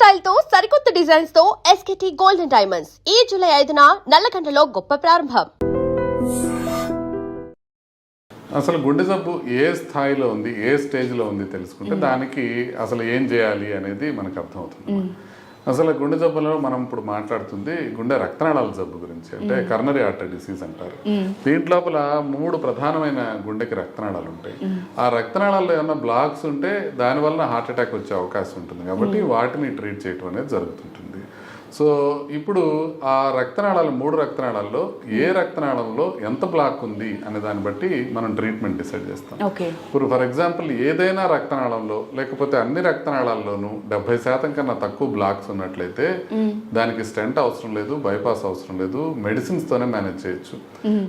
Style తో సరికొత్త designs తో ఎస్కేటీ గోల్డెన్ డైమండ్స్ ఈ జూలై 5న నల్లకంటలో గొప్ప ప్రారంభం. అసలు గుండె జబ్బు ఏ స్థాయిలో ఉంది, ఏ స్టేజ్లో ఉంది తెలుసుకుంటే దానికి అసలు ఏం చేయాలి అనేది మనకు అర్థమవుతుంది. అసలు గుండె జబ్బులో మనం ఇప్పుడు మాట్లాడుతుంది గుండె రక్తనాళాల జబ్బు గురించి, అంటే కర్నరీ ఆర్టరీ డిసీజ్ అంటారు. దీంట్లోపల 3 ప్రధానమైన గుండెకి రక్తనాళాలు ఉంటాయి. ఆ రక్తనాళాల్లో ఏమైనా బ్లాక్స్ ఉంటే దానివల్ల హార్ట్ అటాక్ వచ్చే అవకాశం ఉంటుంది. కాబట్టి వాటిని ట్రీట్ చేయడం అనేది జరుగుతుంటుంది. సో ఇప్పుడు ఆ రక్తనాళాలు 3 రక్తనాళాల్లో ఏ రక్తనాళంలో ఎంత బ్లాక్ ఉంది అనే దాన్ని బట్టి మనం ట్రీట్మెంట్ డిసైడ్ చేస్తాం. ఇప్పుడు ఫర్ ఎగ్జాంపుల్ ఏదైనా రక్తనాళంలో లేకపోతే అన్ని రక్తనాళాల్లోనూ 70% కన్నా తక్కువ బ్లాక్స్ ఉన్నట్లయితే దానికి స్టెంట్ అవసరం లేదు, బైపాస్ అవసరం లేదు, మెడిసిన్స్ తోనే మేనేజ్ చేయొచ్చు.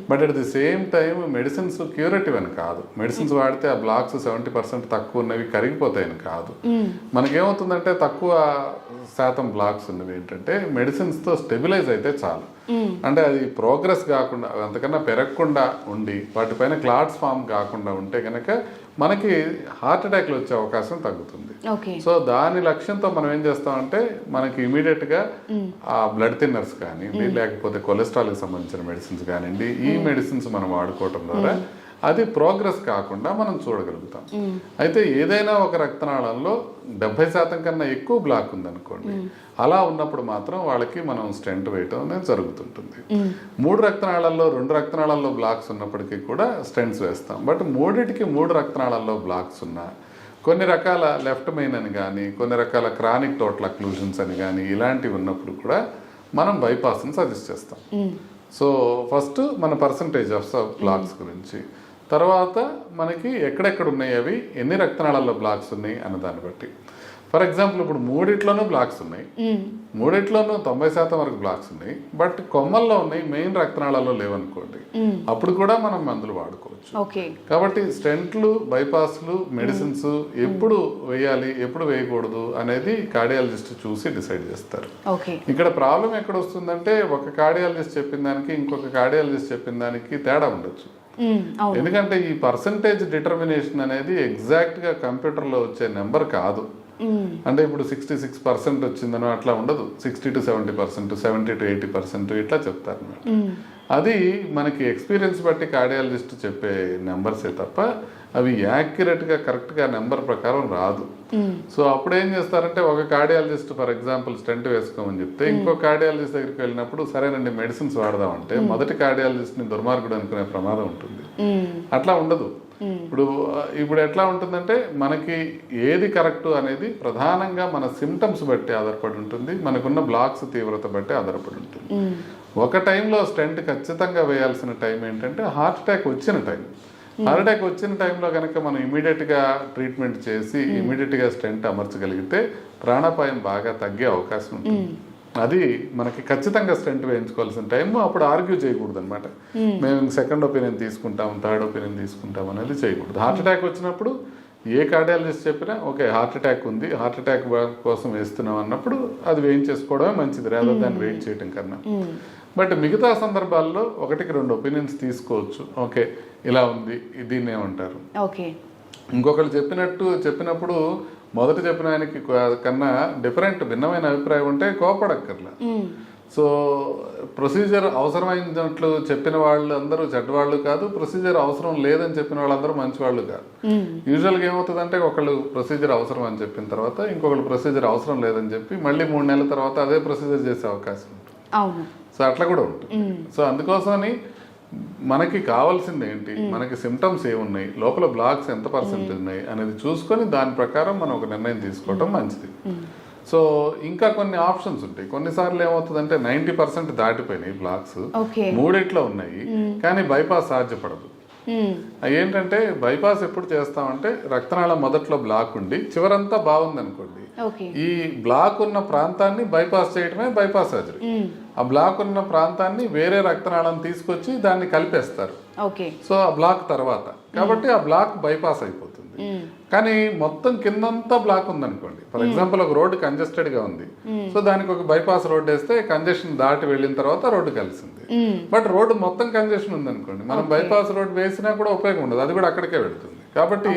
But at the same time medicines curative అని కాదు. మెడిసిన్స్ వాడితే ఆ బ్లాక్స్ 70% తక్కువ ఉన్నవి కరిగిపోతాయని కాదు. మనకేమవుతుందంటే తక్కువ శాతం బ్లాక్స్ ఉన్నవి ఏంటంటే మెడిసిన్స్ తో స్టెబిలైజ్ అయితే చాలు. అంటే అది ప్రోగ్రెస్ కాకుండా అంతకన్నా పెరగకుండా ఉండి వాటిపైన క్లాట్స్ ఫామ్ కాకుండా ఉంటే కనుక మనకి హార్ట్ అటాక్లు వచ్చే అవకాశం తగ్గుతుంది. సో దాని లక్ష్యంతో మనం ఏం చేస్తామంటే మనకి ఇమీడియట్ గా ఆ బ్లడ్ థిన్నర్స్ కానివ్వండి, లేకపోతే కొలెస్ట్రాల్కి సంబంధించిన మెడిసిన్స్ కానివ్వండి, ఈ మెడిసిన్స్ మనం వాడుకోవటం ద్వారా అది ప్రోగ్రెస్ కాకుండా మనం చూడగలుగుతాం. అయితే ఏదైనా ఒక రక్తనాళంలో 70% కన్నా ఎక్కువ బ్లాక్ ఉందనుకోండి, అలా ఉన్నప్పుడు మాత్రం వాళ్ళకి మనం స్టెంట్ వేయటం అనేది జరుగుతుంటుంది. 3 రక్తనాళాల్లో 2 రక్తనాళాల్లో బ్లాక్స్ ఉన్నప్పటికీ కూడా స్టెంట్స్ వేస్తాం. బట్ 3 రక్తనాళాల్లో బ్లాక్స్ ఉన్నా కొన్ని రకాల లెఫ్ట్ మెయిన్ అని కానీ, కొన్ని రకాల క్రానిక్ టోటల్ అక్లూజన్స్ అని కానీ ఇలాంటివి ఉన్నప్పుడు కూడా మనం బైపాస్ని సజెస్ట్ చేస్తాం. సో ఫస్ట్ మన పర్సంటేజ్ ఆఫ్ బ్లాక్స్ గురించి, తర్వాత మనకి ఎక్కడెక్కడ ఉన్నాయి, అవి ఎన్ని రక్తనాళాల్లో బ్లాక్స్ ఉన్నాయి అన్న దాన్ని బట్టి. ఫర్ ఎగ్జాంపుల్ ఇప్పుడు 3 బ్లాక్స్ ఉన్నాయి, 3 90% వరకు బ్లాక్స్ ఉన్నాయి, బట్ కొమ్మల్లో ఉన్నాయి, మెయిన్ రక్తనాళాల్లో లేవనుకోండి, అప్పుడు కూడా మనం మందులు వాడుకోవచ్చు. కాబట్టి స్టెంట్లు, బైపాస్లు, మెడిసిన్స్ ఎప్పుడు వేయాలి, ఎప్పుడు వేయకూడదు అనేది కార్డియాలజిస్ట్ చూసి డిసైడ్ చేస్తారు. ఇక్కడ ప్రాబ్లం ఎక్కడ వస్తుందంటే ఒక కార్డియాలజిస్ట్ చెప్పిన దానికి ఇంకొక కార్డియాలజిస్ట్ చెప్పిన దానికి తేడా ఉండొచ్చు. ఎందుకంటే ఈ పర్సంటేజ్ డిటర్మినేషన్ అనేది ఎగ్జాక్ట్ గా కంప్యూటర్ లో వచ్చే నెంబర్ కాదు. అంటే ఇప్పుడు 66% వచ్చిందనో అట్లా ఉండదు. 60 to 70%, 70 to 80% ఇట్లా చెప్తారు. అది మనకి ఎక్స్పీరియన్స్ బట్టి కార్డియాలజిస్ట్ చెప్పే నెంబర్సే తప్ప అవి యాక్యురేట్ గా కరెక్ట్ గా నెంబర్ ప్రకారం రాదు. సో అప్పుడు ఏం చేస్తారంటే ఒక కార్డియాలజిస్ట్ ఫర్ ఎగ్జాంపుల్ స్టెంట్ వేసుకోమని చెప్తే ఇంకో కార్డియాలజిస్ట్ దగ్గరికి వెళ్ళినప్పుడు సరేనండి మెడిసిన్స్ వాడదామంటే మొదటి కార్డియాలజిస్ట్ ని దుర్మార్గుడు అనుకునే ప్రమాదం ఉంటుంది. అట్లా ఉండదు. ఇప్పుడు ఎట్లా ఉంటుందంటే మనకి ఏది కరెక్ట్ అనేది ప్రధానంగా మన సిమ్టమ్స్ బట్టి ఆధారపడి ఉంటుంది, మనకున్న బ్లాక్స్ తీవ్రత బట్టి ఆధారపడి ఉంటుంది. ఒక టైంలో స్టెంట్ ఖచ్చితంగా వేయాల్సిన టైం ఏంటంటే హార్ట్ అటాక్ వచ్చిన టైం. హార్ట్ అటాక్ వచ్చిన టైంలో కనుక మనం ఇమీడియట్గా ట్రీట్మెంట్ చేసి ఇమీడియట్గా స్టెంట్ అమర్చగలిగితే ప్రాణాపాయం బాగా తగ్గే అవకాశం ఉంటుంది. అది మనకి ఖచ్చితంగా స్టెంట్ వేయించుకోవాల్సిన టైం. అప్పుడు ఆర్గ్యూ చేయకూడదు అనమాట, మేము సెకండ్ ఒపీనియన్ తీసుకుంటాం, థర్డ్ ఒపీనియన్ తీసుకుంటాం అనేది చేయకూడదు. హార్ట్ అటాక్ వచ్చినప్పుడు ఏ కార్డియాలజిస్ట్ చెప్పినా ఓకే హార్ట్ అటాక్ ఉంది, హార్ట్ అటాక్ కోసం వేస్తున్నాం అన్నప్పుడు అది వేయించేసుకోవడమే మంచిది, రాదో దాన్ని వెయిట్ చేయడం కన్నా. బట్ మిగతా సందర్భాల్లో 1-2 ఒపీనియన్స్ తీసుకోవచ్చు. ఓకే ఇలా ఉంది, దీన్ని ఏమంటారు, ఇంకొకరు చెప్పినప్పుడు మొదట చెప్పిన ఆయనకి కన్నా భిన్నమైన అభిప్రాయం ఉంటే కోపడక్కర్లా. సో ప్రొసీజర్ అవసరమైనట్లు చెప్పిన వాళ్ళు అందరూ చెడ్డవాళ్ళు కాదు, ప్రొసీజర్ అవసరం లేదని చెప్పిన వాళ్ళందరూ మంచి వాళ్ళు కాదు. యూజువల్గా ఏమవుతుందంటే ఒకళ్ళు ప్రొసీజర్ అవసరం అని చెప్పిన తర్వాత ఇంకొకళ్ళు ప్రొసీజర్ అవసరం లేదని చెప్పి మళ్ళీ 3 నెలల తర్వాత అదే ప్రొసీజర్ చేసే అవకాశం ఉంటుంది. సో అట్లా కూడా ఉంటుంది. సో అందుకోసమని మనకి కావాల్సింది ఏంటి, మనకి సిమ్టమ్స్ ఏమున్నాయి, లోపల బ్లాక్స్ ఎంత పర్సెంటేజ్ ఉన్నాయి అనేది చూసుకొని దాని ప్రకారం మనం ఒక నిర్ణయం తీసుకోవటం మంచిది. సో ఇంకా కొన్ని ఆప్షన్స్ ఉంటాయి. కొన్నిసార్లు ఏమవుతుందంటే 90% దాటిపోయినాయి బ్లాక్స్, 3 ఉన్నాయి, కానీ బైపాస్ సాధ్యపడదు. ఏంటంటే బైపాస్ ఎప్పుడు చేస్తామంటే రక్తనాళం మొదట్లో బ్లాక్ ఉండి చివరంతా బాగుంది అనుకోండి, ఈ బ్లాక్ ఉన్న ప్రాంతాన్ని బైపాస్ చేయడమే బైపాస్ సర్జరీ. ఆ బ్లాక్ ఉన్న ప్రాంతాన్ని వేరే రక్తనాళం తీసుకొచ్చి దాన్ని కలిపేస్తారు. సో ఆ బ్లాక్ తర్వాత కాబట్టి ఆ బ్లాక్ బైపాస్ అయిపోతుంది. కానీ మొత్తం కిందంతా బ్లాక్ ఉందనుకోండి, ఫర్ ఎగ్జాంపుల్ ఒక రోడ్డు కంజెస్టెడ్ గా ఉంది, సో దానికి ఒక బైపాస్ రోడ్ వేస్తే కంజెషన్ దాటి వెళ్ళిన తర్వాత రోడ్డు కలిసింది. బట్ రోడ్డు మొత్తం కంజెషన్ ఉందనుకోండి, మనం బైపాస్ రోడ్ వేసినా కూడా ఉపయోగం ఉండదు, అది కూడా అక్కడికే వెళ్తుంది. కాబట్టి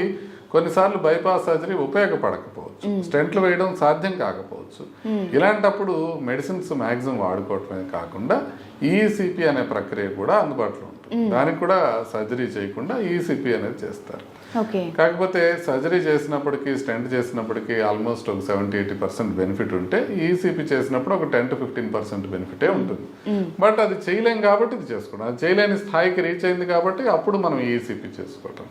కొన్నిసార్లు బైపాస్ సర్జరీ ఉపయోగపడకపోవచ్చు, స్టెంట్లు వేయడం సాధ్యం కాకపోవచ్చు. ఇలాంటప్పుడు మెడిసిన్స్ మ్యాక్సిమం వాడుకోవటమే కాకుండా ఈసీపీ అనే ప్రక్రియ కూడా అందుబాటులో ఉంటుంది. దానికి కూడా సర్జరీ చేయకుండా ఈసీపీ అనేది చేస్తారు. కాకపోతే సర్జరీ చేసినప్పటికీ స్టెంట్ చేసినప్పటికీ ఆల్మోస్ట్ ఒక 70-80% బెనిఫిట్ ఉంటే ఈసీపీ చేసినప్పుడు ఒక 10-15% బెనిఫిటే ఉంటుంది. బట్ అది చేయలేం కాబట్టి ఇది చేసుకోవడం, అది చేయలేని స్థాయికి రీచ్ అయింది కాబట్టి అప్పుడు మనం ఈసీపీ చేసుకోవటం.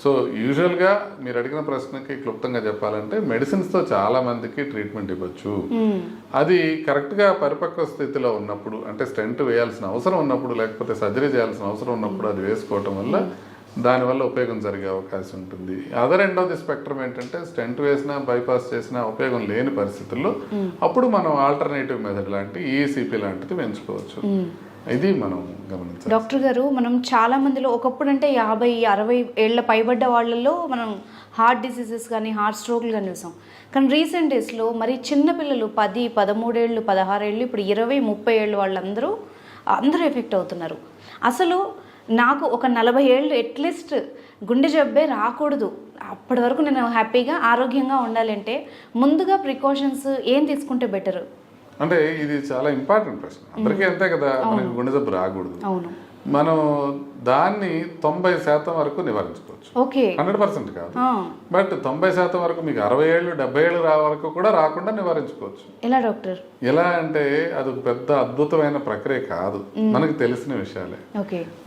సో యూజువల్గా మీరు అడిగిన ప్రశ్నకి క్లుప్తంగా చెప్పాలంటే మెడిసిన్స్తో చాలా మందికి ట్రీట్మెంట్ ఇవ్వచ్చు. అది కరెక్ట్గా పరిపక్వ స్థితిలో ఉన్నప్పుడు, అంటే స్టెంట్ వేయాల్సిన అవసరం ఉన్నప్పుడు లేకపోతే సర్జరీ చేయాల్సిన అవసరం ఉన్నప్పుడు అది వేసుకోవటం వల్ల దానివల్ల ఉపయోగం జరిగే అవకాశం ఉంటుంది. Other end of the spectrum ఏంటంటే స్టెంట్ వేసినా బైపాస్ చేసినా ఉపయోగం లేని పరిస్థితుల్లో అప్పుడు మనం ఆల్టర్నేటివ్ మెథడ్ లాంటి ఈసీపీ లాంటిది పెంచుకోవచ్చు. ఇది మనం గమనించాలి. డాక్టర్ గారు, మనం చాలా మందిలో ఒకప్పుడు అంటే 50-60 ఏళ్ల పైబడ్డ వాళ్ళల్లో మనం హార్ట్ డిసీజెస్ కానీ హార్ట్ స్ట్రోక్లు కానీ చూసాం. కానీ రీసెంట్ డేస్లో మరి చిన్నపిల్లలు 10, 13 ఏళ్ళు, 16 ఏళ్ళు, ఇప్పుడు 20, 30 ఏళ్ళు వాళ్ళందరూ ఎఫెక్ట్ అవుతున్నారు. అసలు నాకు ఒక 40 ఏళ్ళు అట్లీస్ట్ గుండె జబ్బే రాకూడదు, అప్పటి వరకు నేను హ్యాపీగా ఆరోగ్యంగా ఉండాలంటే ముందుగా ప్రికాషన్స్ ఏం తీసుకుంటే బెటర్? అంటే ఇది చాలా ఇంపార్టెంట్ ప్రశ్న. అందరికీ అంతే కదా, మనకి గుండె జబ్బు రాకూడదు. అవును. మనం దాన్ని 90% వరకు నివారించుకోవచ్చు. 100% కాదు, బట్ 90% వరకు మీకు 60 ఏళ్ళు 70 ఏళ్ళు వరకు కూడా రాకుండా నివారించుకోవచ్చు. ఎలా డాక్టర్? ఎలా అంటే అది ఒక పెద్ద అద్భుతమైన ప్రక్రియ కాదు, మనకు తెలిసిన విషయాలే.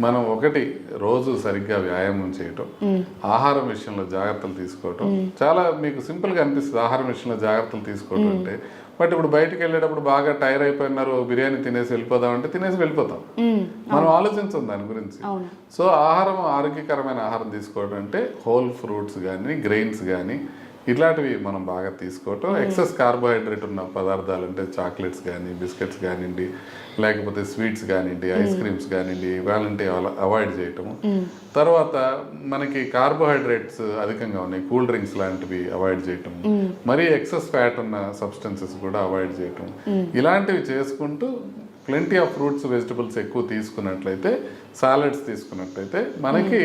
మనం ఒకటి రోజు సరిగ్గా వ్యాయామం చేయటం, ఆహారం విషయంలో జాగ్రత్తలు తీసుకోవటం. చాలా మీకు సింపుల్ గా అనిపిస్తుంది ఆహారం విషయంలో జాగ్రత్తలు తీసుకోవటం అంటే. బట్ ఇప్పుడు బయటకు వెళ్ళేటప్పుడు బాగా టైర్ అయిపోయినారు, బిర్యానీ తినేసి వెళ్ళిపోదాం అంటే తినేసి వెళ్ళిపోతాం. మనం ఆలోచించాం దాని గురించి. సో ఆహారం, ఆరోగ్యకరమైన ఆహారం తీసుకోవడం అంటే హోల్ ఫ్రూట్స్ కానీ గ్రెయిన్స్ కానీ ఇట్లాంటివి మనం బాగా తీసుకోవటం. ఎక్సెస్ కార్బోహైడ్రేట్ ఉన్న పదార్థాలు అంటే చాక్లెట్స్ కానీ బిస్కెట్స్ కానివ్వండి, లేకపోతే స్వీట్స్ కానివ్వండి, ఐస్ క్రీమ్స్ కానివ్వండి, ఇవాళంటే అవాయిడ్ చేయటము. తర్వాత మనకి కార్బోహైడ్రేట్స్ అధికంగా ఉన్నాయి, కూల్ డ్రింక్స్ లాంటివి అవాయిడ్ చేయటం, మరీ ఎక్సెస్ ఫ్యాట్ ఉన్న సబ్స్టెన్సెస్ కూడా అవాయిడ్ చేయటం. ఇలాంటివి చేసుకుంటూ ప్లెంటీ ఆఫ్ ఫ్రూట్స్ వెజిటబుల్స్ ఎక్కువ తీసుకున్నట్లయితే, సాలడ్స్ తీసుకున్నట్లయితే మనకి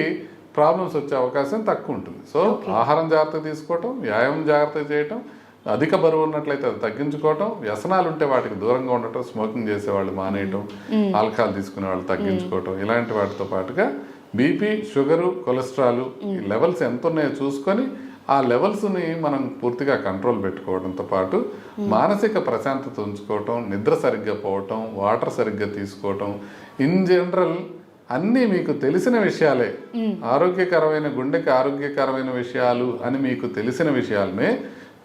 ప్రాబ్లమ్స్ వచ్చే అవకాశం తక్కువ ఉంటుంది. సో ఆహారం జాగ్రత్తగా తీసుకోవటం, వ్యాయామం జాగ్రత్తగా చేయటం, అధిక బరువు ఉన్నట్లయితే అది తగ్గించుకోవటం, వ్యసనాలు ఉంటే వాటికి దూరంగా ఉండటం, స్మోకింగ్ చేసేవాళ్ళు మానేయటం, ఆల్కహాల్ తీసుకునే వాళ్ళు తగ్గించుకోవటం, ఇలాంటి వాటితో పాటుగా బీపీ, షుగరు, కొలెస్ట్రాల్ లెవెల్స్ ఎంత ఉన్నాయో చూసుకొని ఆ లెవెల్స్ని మనం పూర్తిగా కంట్రోల్ పెట్టుకోవడంతో పాటు మానసిక ప్రశాంతత ఉంచుకోవటం, నిద్ర సరిగ్గా పోవటం, వాటర్ సరిగ్గా తీసుకోవటం, ఇన్ జనరల్ అన్నీ మీకు తెలిసిన విషయాలే. ఆరోగ్యకరమైన గుండెకి ఆరోగ్యకరమైన విషయాలు అని మీకు తెలిసిన విషయాలనే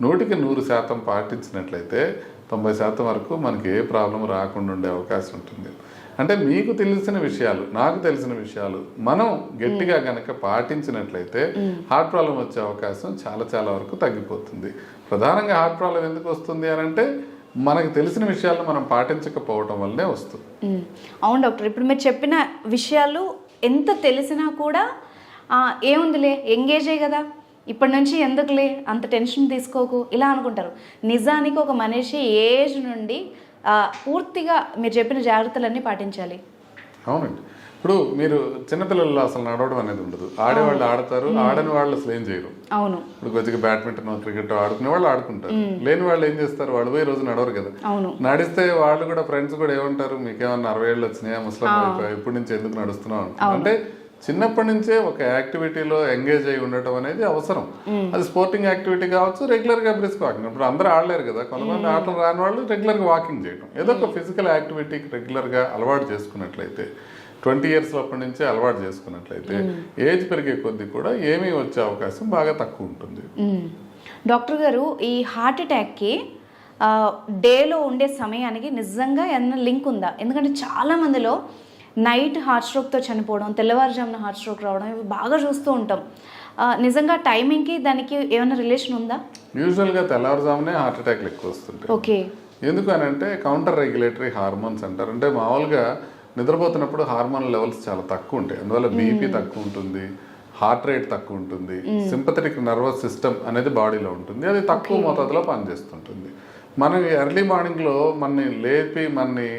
100% పాటించినట్లయితే 90% వరకు మనకి ఏ ప్రాబ్లం రాకుండా ఉండే అవకాశం ఉంటుంది. అంటే మీకు తెలిసిన విషయాలు, నాకు తెలిసిన విషయాలు మనం గట్టిగా గనక పాటించినట్లయితే హార్ట్ ప్రాబ్లం వచ్చే అవకాశం చాలా చాలా వరకు తగ్గిపోతుంది. ప్రధానంగా హార్ట్ ప్రాబ్లం ఎందుకు వస్తుంది అని అంటే మనకు తెలిసిన విషయాలను మనం పాటించకపోవటం వల్లనే వస్తుంది. అవును డాక్టర్, ఇప్పుడు మీరు చెప్పిన విషయాలు ఎంత తెలిసినా కూడా ఏముందిలే ఎంగేజ్ అయ్యి కదా, ఇప్పటి నుంచి ఎందుకులే అంత టెన్షన్ తీసుకోకు ఇలా అనుకుంటారు. నిజానికి ఒక మనిషి ఏజ్ నుండి పూర్తిగా మీరు చెప్పిన జాగ్రత్తలన్నీ పాటించాలి. అవునండి. ఇప్పుడు మీరు చిన్నపిల్లల్లో అసలు నడవడం అనేది ఉండదు, ఆడేవాళ్ళు ఆడతారు, ఆడని వాళ్ళు అసలు ఏం చేయరు. అవును. ఇప్పుడు కొద్దిగా బ్యాడ్మింటన్, క్రికెట్ ఆడుకునే వాళ్ళు ఆడుకుంటారు, లేని వాళ్ళు ఏం చేస్తారు, వాళ్ళు పోయి రోజు నడవరు కదా. నడిస్తే వాళ్ళు కూడా ఫ్రెండ్స్ కూడా ఏమంటారు, మీకేమన్నా 60 ఏళ్ళు వచ్చినాయా, ముస్లిం అయిపోయా, ఇప్పటి నుంచి ఎందుకు నడుస్తున్నావు అంటే చిన్నప్పటి నుంచే ఒక యాక్టివిటీలో ఎంగేజ్ అయి ఉండటం అనేది అవసరం. అది స్పోర్టింగ్ యాక్టివిటీ కావచ్చు, రెగ్యులర్ గా బ్రిస్క్ వాకింగ్. ఇప్పుడు అందరూ ఆడలేరు కదా, కొంతమంది ఆటలు రాని వాళ్ళు రెగ్యులర్ గా వాకింగ్ చేయడం, ఏదో ఒక ఫిజికల్ యాక్టివిటీకి రెగ్యులర్ గా అలవాటు చేసుకున్నట్లయితే, 20 years అప్పటి నుంచే అలవాటు చేసుకున్నట్లయితే ఏజ్ పెరిగే కొద్దీ కూడా ఏమీ వచ్చే అవకాశం బాగా తక్కువ ఉంటుంది. డాక్టర్ గారు, ఈ హార్ట్ అటాక్కి డేలో ఉండే సమయానికి నిజంగా ఏమైనా లింక్ ఉందా? ఎందుకంటే చాలా మందిలో నైట్ హార్ట్ స్ట్రోక్తో చనిపోవడం, తెల్లవారుజామున హార్ట్ స్ట్రోక్ రావడం ఇవి బాగా చూస్తూ ఉంటాం. నిజంగా టైమింగ్కి దానికి ఏమైనా రిలేషన్ ఉందా? యూజువల్గా తెల్లవారుజామునే హార్ట్ అటాక్లు ఎక్కువ వస్తుంటాయి. ఓకే. ఎందుకు అని అంటే కౌంటర్ రెగ్యులేటరీ హార్మోన్స్ అంటారు. అంటే మామూలుగా నిద్రపోతున్నప్పుడు హార్మోన్ లెవెల్స్ చాలా తక్కువ ఉంటాయి, అందువల్ల బీపీ తక్కువ ఉంటుంది, హార్ట్ రేట్ తక్కువ ఉంటుంది, సింపథెటిక్ నర్వస్ సిస్టమ్ అనేది బాడీలో ఉంటుంది, అది తక్కువ మోతాదులో పనిచేస్తుంటుంది. మనం ఎర్లీ మార్నింగ్లో మనని లేపి మనని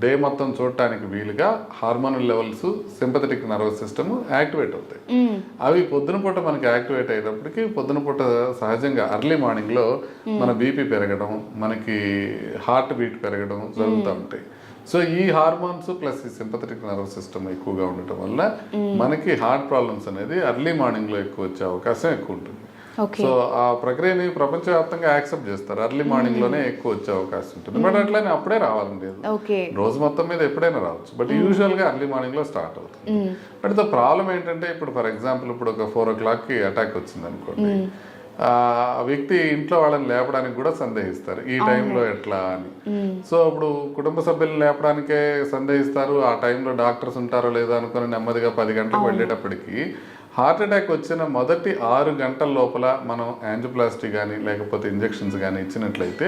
డే మొత్తం చూడటానికి వీలుగా hormonal levels sympathetic nervous system activate అవుతాయి. అవి పొద్దున పూట మనకి యాక్టివేట్ అయ్యేటప్పటికి పొద్దున పూట సహజంగా అర్లీ మార్నింగ్ లో మన బీపీ పెరగడం, మనకి హార్ట్ బీట్ పెరగడం జరుగుతూ ఉంటాయి. సో ఈ హార్మోన్స్ ప్లస్ ఈ సింపథెటిక్ నర్వస్ సిస్టమ్ ఎక్కువగా ఉండటం వల్ల మనకి హార్ట్ ప్రాబ్లమ్స్ అనేది అర్లీ మార్నింగ్ లో ఎక్కువ వచ్చే అవకాశం ఎక్కువ ఉంటుంది. సో ఆ ప్రక్రియని ప్రపంచవ్యాప్తంగా యాక్సెప్ట్ చేస్తారు, అర్లీ మార్నింగ్ లోనే ఎక్కువ వచ్చే అవకాశం ఉంటుంది. బట్ అట్లానే అప్పుడే రావాలండి, రోజు మొత్తం మీద ఎప్పుడైనా రావచ్చు, బట్ యూజువల్ గా అర్లీ మార్నింగ్ లో స్టార్ట్ అవుతుంది. బట్ ద ప్రాబ్లం ఏంటంటే ఇప్పుడు ఫర్ ఎగ్జాంపుల్ ఇప్పుడు ఒక 4 o'clock కి అటాక్ వచ్చింది అనుకోండి, ఆ వ్యక్తి ఇంట్లో వాళ్ళని లేపడానికి కూడా సందేహిస్తారు ఈ టైంలో ఎట్లా అని. సో ఇప్పుడు కుటుంబ సభ్యులను లేపడానికే సందేహిస్తారు, ఆ టైంలో డాక్టర్స్ ఉంటారో లేదో అనుకుని నెమ్మదిగా 10 గంటలకు వెళ్ళేటప్పటికి హార్ట్ అటాక్ వచ్చిన మొదటి 6 గంటల లోపల మనం యాంజియోప్లాస్టీ కానీ లేకపోతే ఇంజెక్షన్స్ కానీ ఇచ్చినట్లయితే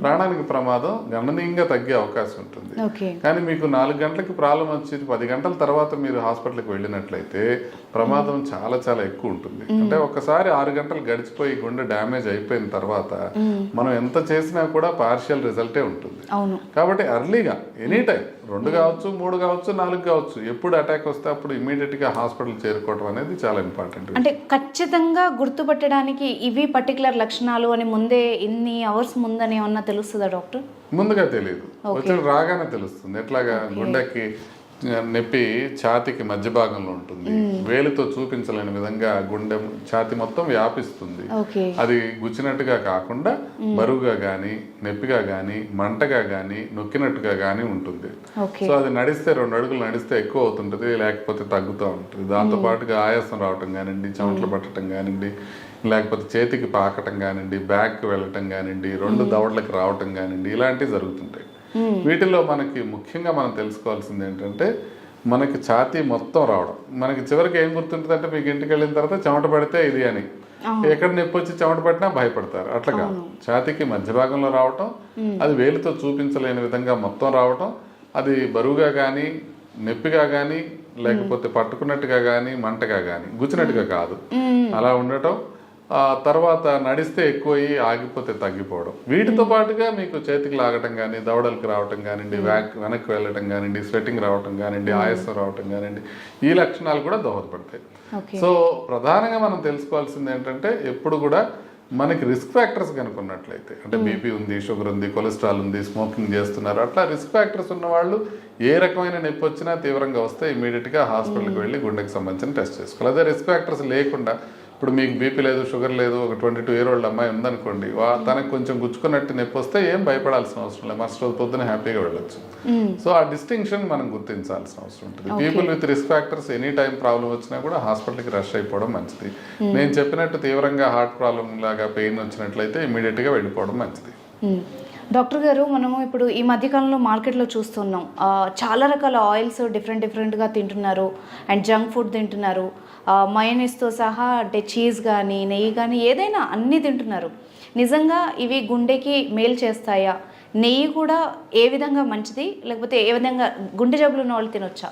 ప్రాణానికి ప్రమాదం గణనీయంగా తగ్గే అవకాశం ఉంటుంది. కానీ మీకు 4 గంటలకి ప్రాబ్లం వచ్చి 10 గంటల తర్వాత మీరు హాస్పిటల్కి వెళ్ళినట్లయితే ప్రమాదం చాలా చాలా ఎక్కువ ఉంటుంది. అంటే ఒకసారి 6 గంటలు గడిచిపోయి గుండె డ్యామేజ్ అయిపోయిన తర్వాత మనం ఎంత చేసినా కూడా పార్షియల్ రిజల్టే ఉంటుంది. కాబట్టి అర్లీగా ఎనీ టైం 2 కావచ్చు, 3 కావచ్చు, 4 కావచ్చు, ఎప్పుడు అటాక్ వస్తే అప్పుడు ఇమీడియట్ గా హాస్పిటల్ చేరుకోవడం అనేది చాలా ఇంపార్టెంట్. అంటే ఖచ్చితంగా గుర్తుపట్టడానికి ఇవి పర్టికులర్ లక్షణాలు అని ముందే ఇన్ని అవర్స్ ముందని ఏమన్నా తెలుస్తుందా డాక్టర్? ముందుగా తెలియదు, వచ్చిన రాగానే తెలుస్తుంది. ఎట్లాగా గుండెకి నొప్పి ఛాతీకి మధ్య భాగంలో ఉంటుంది, వేలితో చూపించలేని విధంగా గుండె ఛాతీ మొత్తం వ్యాపిస్తుంది. అది గుచ్చినట్టుగా కాకుండా బరువుగా గానీ, నొప్పిగా గానీ, మంటగా గానీ, నొక్కినట్టుగా గానీ ఉంటుంది. సో అది నడిస్తే 2 అడుగులు నడిస్తే ఎక్కువ అవుతుంటది, లేకపోతే తగ్గుతూ ఉంటుంది. దాంతో పాటుగా ఆయాసం రావటం కానివ్వండి, చెమటలు పట్టడం కానివ్వండి, లేకపోతే చేతికి పాకటం కానివ్వండి, బ్యాక్ వెళ్ళటం కానివ్వండి, 2 దవడలకు రావటం కానివ్వండి, ఇలాంటివి జరుగుతుంటాయి. వీటిలో మనకి ముఖ్యంగా మనం తెలుసుకోవాల్సింది ఏంటంటే మనకి ఛాతీ మొత్తం రావడం. మనకి చివరికి ఏం గుర్తుంటుంది అంటే మీకు ఇంటికి వెళ్ళిన తర్వాత చెమట పడితే ఇది అని, ఎక్కడ నొప్పి వచ్చి చెమట పట్టినా భయపడతారు. అట్లా కాదు, ఛాతీకి మధ్య భాగంలో రావటం, అది వేలితో చూపించలేని విధంగా మొత్తం రావటం, అది బరువుగా కానీ, నొప్పిగా కానీ, లేకపోతే పట్టుకున్నట్టుగా కానీ, మంటగా కానీ, గుచ్చినట్టుగా కాదు, అలా ఉండటం. తర్వాత నడిస్తే ఎక్కువయ్యి ఆగిపోతే తగ్గిపోవడం. వీటితో పాటుగా మీకు చేతికి లాగటం కానీ, దవడలకు రావటం కానివ్వండి, వెనక్కి వెళ్ళటం కానివ్వండి, స్వెట్టింగ్ రావటం కానివ్వండి, ఆయాసం రావటం కానివ్వండి, ఈ లక్షణాలు కూడా దోహదపడతాయి. సో ప్రధానంగా మనం తెలుసుకోవాల్సింది ఏంటంటే ఎప్పుడు కూడా మనకి రిస్క్ ఫ్యాక్టర్స్ కనుక్కున్నట్లయితే, అంటే బీపీ ఉంది, షుగర్ ఉంది, కొలెస్ట్రాల్ ఉంది, స్మోకింగ్ చేస్తున్నారు, అట్లా రిస్క్ ఫ్యాక్టర్స్ ఉన్న వాళ్ళు ఏ రకమైన నొప్పి వచ్చినా తీవ్రంగా వస్తే ఇమీడియట్గా హాస్పిటల్కి వెళ్ళి గుండెకి సంబంధించిన టెస్ట్ చేసుకోవాలి. అదే రిస్క్ ఫ్యాక్టర్స్ లేకుండా ఇప్పుడు మీకు బీపీ లేదు, షుగర్ లేదు, ఒక 22-year-old అమ్మాయి ఉందనుకోండి, తనకు కొంచెం గుచ్చుకున్నట్టు నొప్పి వస్తే ఏం భయపడాల్సిన అవసరం లేదు, మరుసటి రోజు పొద్దున హ్యాపీగా వెళ్ళొచ్చు. సో ఆ డిస్టింక్షన్ మనం గుర్తించాల్సిన అవసరం ఉంటుంది. People with risk factors any time problem వచ్చినా కూడా హాస్పిటల్కి రష్ అయిపోవడం మంచిది. నేను చెప్పినట్టు తీవ్రంగా హార్ట్ ప్రాబ్లం లాగా పెయిన్ వచ్చినట్లయితే ఇమీడియట్గా వెళ్ళిపోవడం మంచిది. డాక్టర్ గారు, మనము ఇప్పుడు ఈ మధ్యకాలంలో మార్కెట్లో చూస్తున్నాం, చాలా రకాల ఆయిల్స్ డిఫరెంట్గా తింటున్నారు, అండ్ జంక్ ఫుడ్ తింటున్నారు, మయోనీస్తో సహా, అంటే చీజ్ కానీ, నెయ్యి కానీ, ఏదైనా అన్నీ తింటున్నారు. నిజంగా ఇవి గుండెకి మేలు చేస్తాయా? నెయ్యి కూడా ఏ విధంగా మంచిది, లేకపోతే ఏ విధంగా గుండె జబ్బులు ఉన్న వాళ్ళు తినొచ్చా?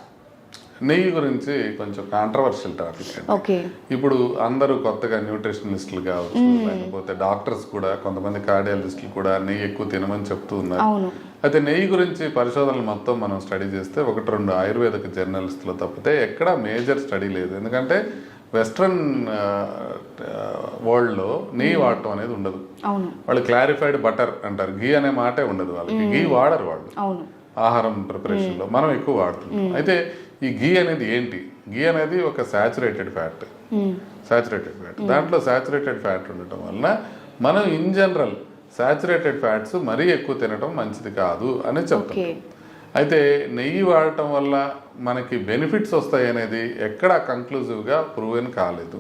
నెయ్యి గురించి కొంచెం కాంట్రవర్షియల్ టాపిక్ అండి. ఇప్పుడు అందరూ కొత్తగా న్యూట్రిషనిస్టులు కావచ్చు, లేకపోతే డాక్టర్స్ కూడా, కొంతమంది కార్డియాలజిస్టులు కూడా నెయ్యి ఎక్కువ తినమని చెప్తూ ఉన్నారు. అయితే నెయ్యి గురించి పరిశోధనలు మొత్తం మనం స్టడీ చేస్తే 1-2 ఆయుర్వేదిక జర్నలిస్టులు తప్పితే ఎక్కడా మేజర్ స్టడీ లేదు. ఎందుకంటే వెస్ట్రన్ వరల్డ్లో నెయ్యి వాడటం అనేది ఉండదు. వాళ్ళు క్లారిఫైడ్ బటర్ అంటారు, ఘీ అనే మాటే ఉండదు వాళ్ళకి, ఘీ వాడరు వాళ్ళు ఆహారం ప్రిపరేషన్లో, మనం ఎక్కువ వాడుతున్నాం. అయితే ఈ ఘీ అనేది ఏంటి? ఘీ అనేది ఒక సాచురేటెడ్ ఫ్యాట్. దాంట్లో సాచురేటెడ్ ఫ్యాట్ ఉండటం వలన మనం ఇన్ జనరల్ సాచురేటెడ్ ఫ్యాట్స్ మరీ ఎక్కువ తినడం మంచిది కాదు అని చెప్తాం. అయితే నెయ్యి వాడటం వల్ల మనకి బెనిఫిట్స్ వస్తాయి అనేది ఎక్కడా కంక్లూజివ్గా ప్రూవెన్ కాలేదు.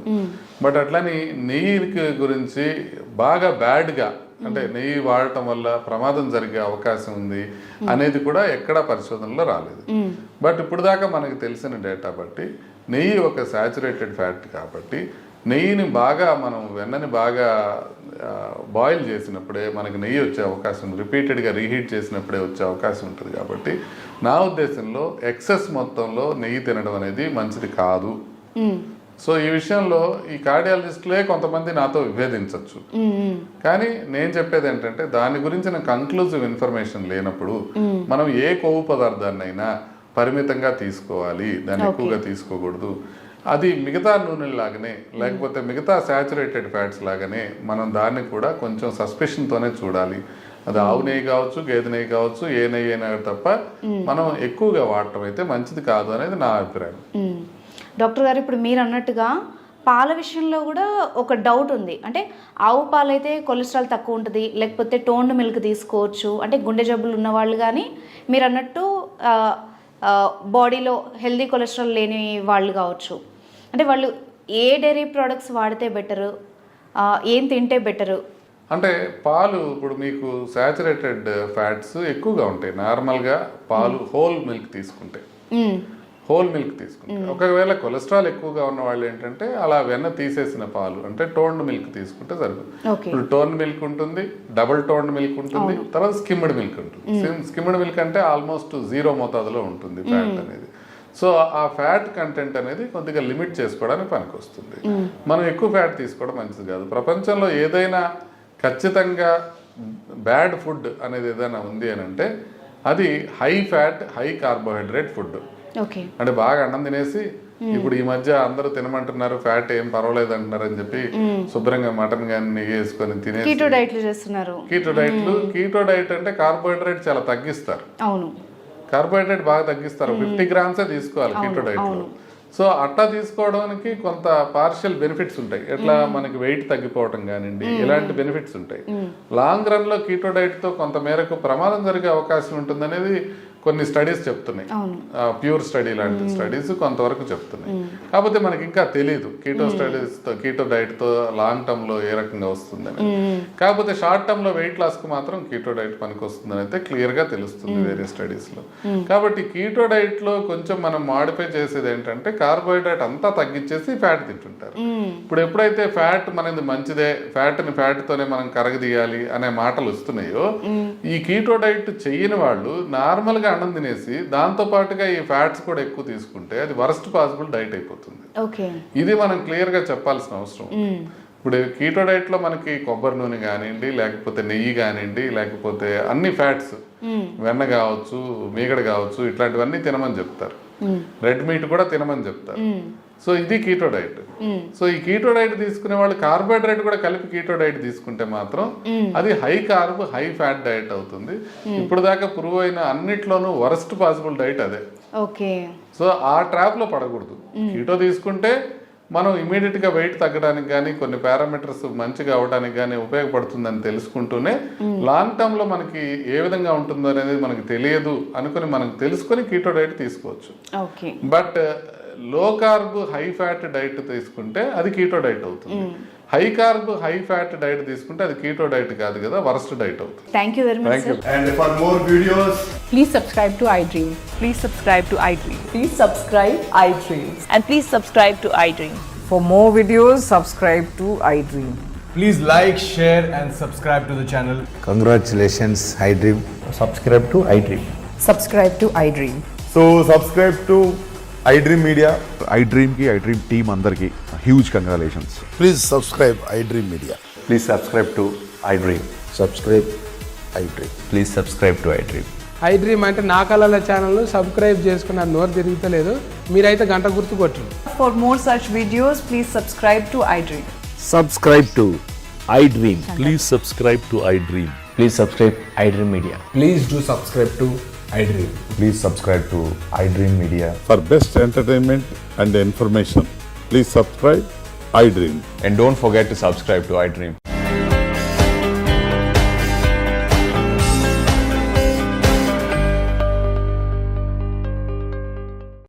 బట్ అట్లని నెయ్యి గురించి బాగా బ్యాడ్గా, అంటే నెయ్యి వాడటం వల్ల ప్రమాదం జరిగే అవకాశం ఉంది అనేది కూడా ఎక్కడా పరిశోధనలో రాలేదు. బట్ ఇప్పుడు దాకా మనకి తెలిసిన డేటా బట్టి నెయ్యి ఒక సాచురేటెడ్ ఫ్యాట్ కాబట్టి నెయ్యిని బాగా మనం వెన్నని బాగా బాయిల్ చేసినప్పుడే మనకి నెయ్యి వచ్చే అవకాశం ఉంది, రిపీటెడ్గా రీహీట్ చేసినప్పుడే వచ్చే అవకాశం ఉంటుంది. కాబట్టి నా ఉద్దేశంలో ఎక్సెస్ మొత్తంలో నెయ్యి తినడం అనేది మంచిది కాదు. సో ఈ విషయంలో ఈ కార్డియాలజిస్టులే కొంతమంది నాతో విభేదించవచ్చు. కానీ నేను చెప్పేది ఏంటంటే దాని గురించిన కంక్లూజివ్ ఇన్ఫర్మేషన్ లేనప్పుడు మనం ఏ కొవ్వు పదార్థాన్నైనా పరిమితంగా తీసుకోవాలి, దాన్ని ఎక్కువగా తీసుకోకూడదు. అది మిగతా నూనెలాగానే లేకపోతే మిగతా శాచురేటెడ్ ఫ్యాట్స్ లాగానే మనం దాన్ని కూడా కొంచెం సస్పెషన్తోనే చూడాలి. అది ఆవు నెయ్యి కావచ్చు, గేదె నెయ్యి కావచ్చు, ఏ నెయ్యి అయినా తప్ప మనం ఎక్కువగా వాడటం అయితే మంచిది కాదు అనేది నా అభిప్రాయం. డాక్టర్ గారు, ఇప్పుడు మీరు అన్నట్టుగా పాల విషయంలో కూడా ఒక డౌట్ ఉంది. అంటే ఆవు పాలు అయితే కొలెస్ట్రాల్ తక్కువ ఉంటుంది, లేకపోతే టోన్డ్ మిల్క్ తీసుకోవచ్చు. అంటే గుండె జబ్బులు ఉన్న వాళ్ళు కానీ మీరు అన్నట్టు బాడీలో హెల్దీ కొలెస్ట్రాల్ లేని వాళ్ళు కావచ్చు. అంటే వాళ్ళు ఏ డైరీ ప్రోడక్ట్స్ వాడితే బెటరు, ఏం తింటే బెటరు? అంటే పాలు ఇప్పుడు మీకు శాచురేటెడ్ ఫ్యాట్స్ ఎక్కువగా ఉంటాయి నార్మల్గా పాలు హోల్ మిల్క్ తీసుకుంటే. ఒకవేళ కొలెస్ట్రాల్ ఎక్కువగా ఉన్న వాళ్ళు ఏంటంటే అలా వెన్న తీసేసిన పాలు అంటే టోన్డ్ మిల్క్ తీసుకుంటే సరిపోతుంది. ఇప్పుడు టోన్డ్ మిల్క్ ఉంటుంది, డబుల్ టోన్డ్ మిల్క్ ఉంటుంది, తర్వాత స్కిమ్డ్ మిల్క్ ఉంటుంది. స్కిమ్డ్ మిల్క్ అంటే ఆల్మోస్ట్ 0 మోతాదులో ఉంటుంది ఫ్యాట్ అనేది. సో ఆ ఫ్యాట్ కంటెంట్ అనేది కొద్దిగా లిమిట్ చేసుకోవడానికి పనికి వస్తుంది. మనం ఎక్కువ ఫ్యాట్ తీసుకోవడం మంచిది కాదు. ప్రపంచంలో ఏదైనా ఖచ్చితంగా బ్యాడ్ ఫుడ్ అనేది ఏదైనా ఉంది అని అంటే అది high fat high carbohydrate food. అంటే బాగా అన్నం తినేసి ఇప్పుడు ఈ మధ్య అందరూ తినమంటున్నారు, ఫ్యాట్ ఏం పర్వాలేదు అంటున్నారు అని చెప్పి శుభ్రంగా మటన్ కానీ నెయ్యి వేసుకొని తినేసి కీటో డైట్ అంటే కార్బోహైడ్రేట్ చాలా తగ్గిస్తారు. కార్బోహైడ్రేట్ బాగా తగ్గిస్తారు, 50 గ్రామ్సే తీసుకోవాలి కీటో డైట్ లో. సో అట్లా తీసుకోవడానికి కొంత పార్షియల్ బెనిఫిట్స్ ఉంటాయి. ఎట్లా మనకి వెయిట్ తగ్గిపోవటం కానివ్వండి, ఇలాంటి బెనిఫిట్స్ ఉంటాయి. లాంగ్ రన్ లో కీటో డైట్ తో కొంత మేరకు ప్రమాదం జరిగే అవకాశం ఉంటుంది అనేది కొన్ని స్టడీస్ చెప్తున్నాయి. ప్యూర్ స్టడీ లాంటి స్టడీస్ కొంతవరకు చెప్తున్నాయి. కాకపోతే మనకి ఇంకా తెలియదు కీటో డైట్ తో లాంగ్ టర్మ్ లో ఏ రకంగా వస్తుందని. కాకపోతే షార్ట్ టర్మ్ లో వెయిట్ లాస్ కు మాత్రం కీటో డైట్ పనికి వస్తుందని అయితే క్లియర్ గా తెలుస్తుంది వేరే స్టడీస్ లో. కాబట్టి కీటో డైట్ లో కొంచెం మనం మాడిఫై చేసేది ఏంటంటే కార్బోహైడ్రేట్ అంతా తగ్గించేసి ఫ్యాట్ తింటుంటారు. ఇప్పుడు ఎప్పుడైతే ఫ్యాట్ మనది మంచిదే, ఫ్యాట్ ని ఫ్యాట్ తోనే మనం కరగదీయాలి అనే మాటలు వస్తున్నాయో, ఈ కీటో డైట్ చెయ్యని వాళ్ళు నార్మల్ గా అన్నం తినేసి దాంతో పాటుగా ఈ ఫ్యాట్స్ కూడా ఎక్కువ తీసుకుంటే అది వరస్ట్ పాసిబుల్ డైట్ అయిపోతుంది. ఇది మనం క్లియర్ గా చెప్పాల్సిన అవసరం. ఇప్పుడు కీటో డైట్ లో మనకి కొబ్బరి నూనె కానివ్వండి, లేకపోతే నెయ్యి కానివ్వండి, లేకపోతే అన్ని ఫ్యాట్స్, వెన్న కావచ్చు, మీగడ కావచ్చు, ఇట్లాంటివన్నీ తినమని చెప్తారు. రెడ్ మీట్ కూడా తినమని చెప్తారు. సో ఇది కీటో డైట్. సో ఈ కీటో డైట్ తీసుకునే వాళ్ళు కార్బోహైడ్రేట్ కూడా కలిపి కీటో డైట్ తీసుకుంటే మాత్రం అది high carb high fat diet అవుతుంది. ఇప్పుడు దాకా ప్రూవ్ అయిన అన్నిట్లోనూ వరస్ట్ పాసిబుల్ డైట్ అదే. సో ఆ ట్రాప్ లో పడకూడదు. కీటో తీసుకుంటే మనం ఇమీడియట్ గా వెయిట్ తగ్గడానికి కానీ కొన్ని పారామీటర్స్ మంచిగా అవడానికి కానీ ఉపయోగపడుతుందని తెలుసుకుంటూనే లాంగ్ టర్మ్ లో మనకి ఏ విధంగా ఉంటుందో అనేది మనకి తెలియదు అనుకుని మనం తెలుసుకొని కీటో డైట్ తీసుకోవచ్చు. బట్ లో కార్బ్ హై ఫ్యాట్ డైట్ తీసుకుంటే అది కీటో డైట్ అవుతుంది. High carb high fat diet తీసుకుంటే అది కీటో డైట్ కాదు కదా, వరస్ట్ డైట్ అవుతుంది. Thank you very much, sir. And for more videos, please subscribe to iDream. Please subscribe to iDream. Please subscribe iDream. And please subscribe to iDream. For more videos, subscribe to iDream. please like, share and subscribe to the channel. Congratulations, iDream. Subscribe to iDream. Subscribe to iDream. So subscribe to iDream Media. iDream ki iDream team andarki huge congratulations. Please subscribe iDream Media. Please subscribe to iDream. Subscribe iDream. Please subscribe to iDream. iDream అంటే నా కళల ఛానల్ను subscribe చేసుకున్న నోరు తిరుగుతలేదు, మీరైతే గంట గుర్తు కొట్టండి. For more such videos, please subscribe to iDream. Subscribe to iDream. Please subscribe to iDream. Please subscribe iDream Media. Please do subscribe to iDream. Please subscribe to iDream Media. For best entertainment and information, please subscribe iDream. And don't forget to subscribe to iDream.